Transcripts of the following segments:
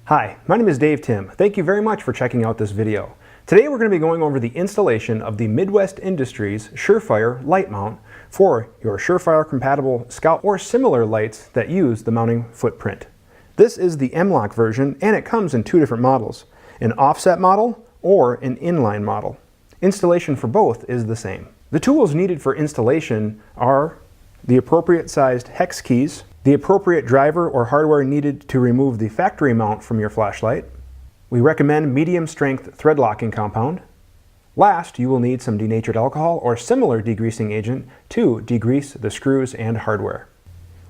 Hi, my name is Dave Tim. Thank you very much for checking out this video. Today we're going to be going over the installation of the Midwest Industries Surefire light mount for your Surefire compatible Scout or similar lights that use the mounting footprint. This is the MLOK version and it comes in two different models, an offset model or an inline model. Installation for both is the same. The tools needed for installation are the appropriate sized hex keys, the appropriate driver or hardware needed to remove the factory mount from your flashlight. We recommend medium strength thread locking compound. Last, you will need some denatured alcohol or similar degreasing agent to degrease the screws and hardware.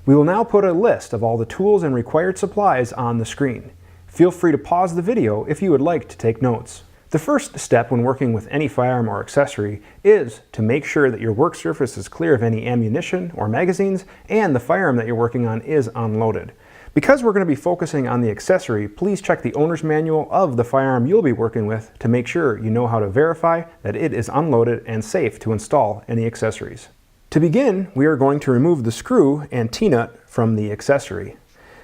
We will now put a list of all the tools and required supplies on the screen. Feel free to pause the video if you would like to take notes. The first step when working with any firearm or accessory is to make sure that your work surface is clear of any ammunition or magazines and the firearm that you're working on is unloaded. Because we're going to be focusing on the accessory, please check the owner's manual of the firearm you'll be working with to make sure you know how to verify that it is unloaded and safe to install any accessories. To begin, we are going to remove the screw and T-nut from the accessory.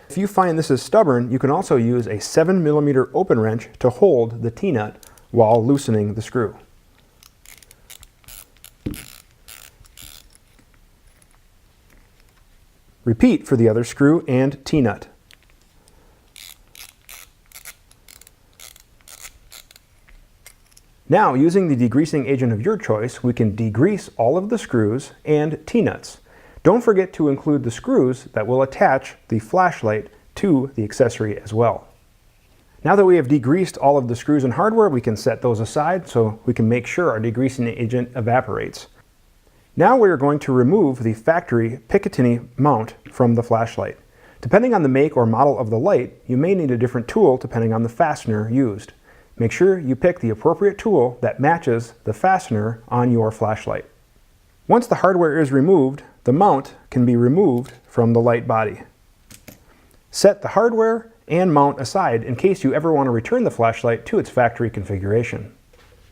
If you find this is stubborn, you can also use a 7mm open wrench to hold the T-nut while loosening the screw. Repeat for the other screw and T-nut. Now, using the degreasing agent of your choice, we can degrease all of the screws and T-nuts. Don't forget to include the screws that will attach the flashlight to the accessory as well. Now that we have degreased all of the screws and hardware, we can set those aside so we can make sure our degreasing agent evaporates. Now we are going to remove the factory Picatinny mount from the flashlight. Depending on the make or model of the light, you may need a different tool depending on the fastener used. Make sure you pick the appropriate tool that matches the fastener on your flashlight. Once the hardware is removed, the mount can be removed from the light body. Set the hardware and mount aside in case you ever want to return the flashlight to its factory configuration.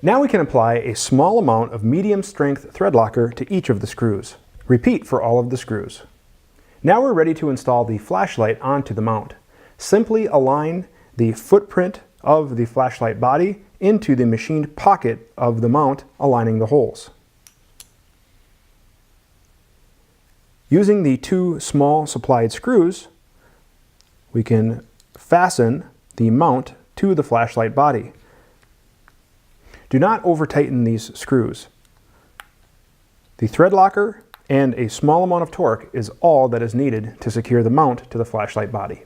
Now we can apply a small amount of medium strength thread locker to each of the screws. Repeat for all of the screws. Now we're ready to install the flashlight onto the mount. Simply align the footprint of the flashlight body into the machined pocket of the mount, aligning the holes. Using the two small supplied screws, we can fasten the mount to the flashlight body. Do not over-tighten these screws. The thread locker and a small amount of torque is all that is needed to secure the mount to the flashlight body.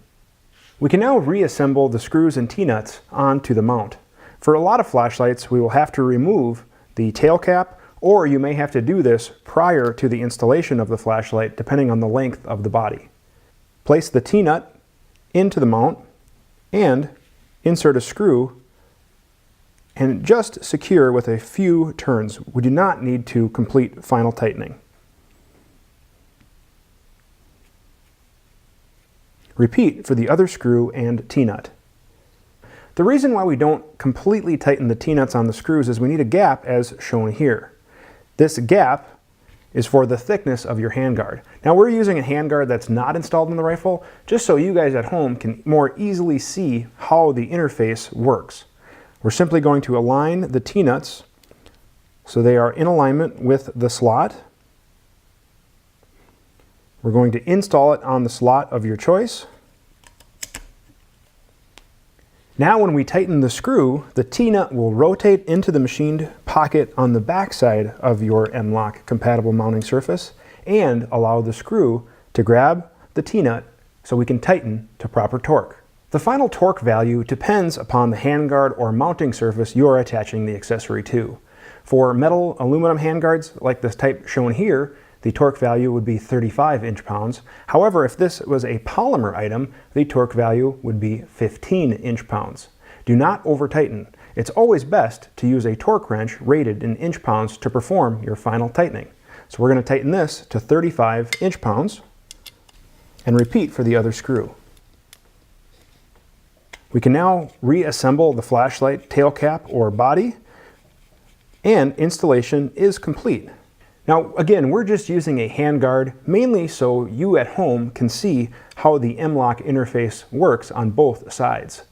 We can now reassemble the screws and T-nuts onto the mount. For a lot of flashlights, we will have to remove the tail cap, or you may have to do this prior to the installation of the flashlight, depending on the length of the body. Place the T-nut into the mount and insert a screw and just secure with a few turns. We do not need to complete final tightening. Repeat for the other screw and T-nut. The reason why we don't completely tighten the T-nuts on the screws is we need a gap as shown here. This gap is for the thickness of your handguard. Now we're using a handguard that's not installed in the rifle just so you guys at home can more easily see how the interface works. We're simply going to align the T-nuts so they are in alignment with the slot. We're going to install it on the slot of your choice. Now when we tighten the screw, the T-nut will rotate into the machined pocket on the back side of your MLOK compatible mounting surface and allow the screw to grab the T-nut so we can tighten to proper torque. The final torque value depends upon the handguard or mounting surface you are attaching the accessory to. For metal aluminum handguards like this type shown here, the torque value would be 35 inch-pounds. However, if this was a polymer item, the torque value would be 15 inch-pounds. Do not over-tighten. It's always best to use a torque wrench rated in inch-pounds to perform your final tightening. So we're going to tighten this to 35 inch-pounds and repeat for the other screw. We can now reassemble the flashlight tail cap or body, and installation is complete. Now again, we're just using a handguard mainly so you at home can see how the MLOK interface works on both sides.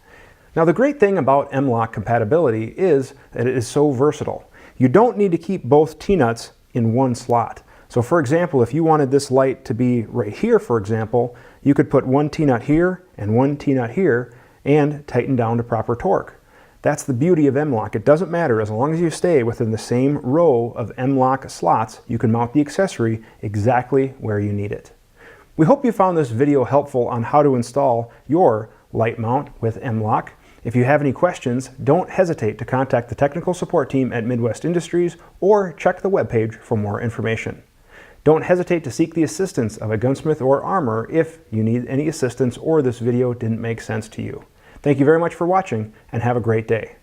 Now the great thing about MLOK compatibility is that it is so versatile. You don't need to keep both T-nuts in one slot. So for example, if you wanted this light to be right here, for example, you could put one T-nut here and one T-nut here and tighten down to proper torque. That's the beauty of MLOK. It doesn't matter, as long as you stay within the same row of MLOK slots, you can mount the accessory exactly where you need it. We hope you found this video helpful on how to install your light mount with MLOK. If you have any questions, don't hesitate to contact the technical support team at Midwest Industries or check the webpage for more information. Don't hesitate to seek the assistance of a gunsmith or armor if you need any assistance or this video didn't make sense to you. Thank you very much for watching and have a great day.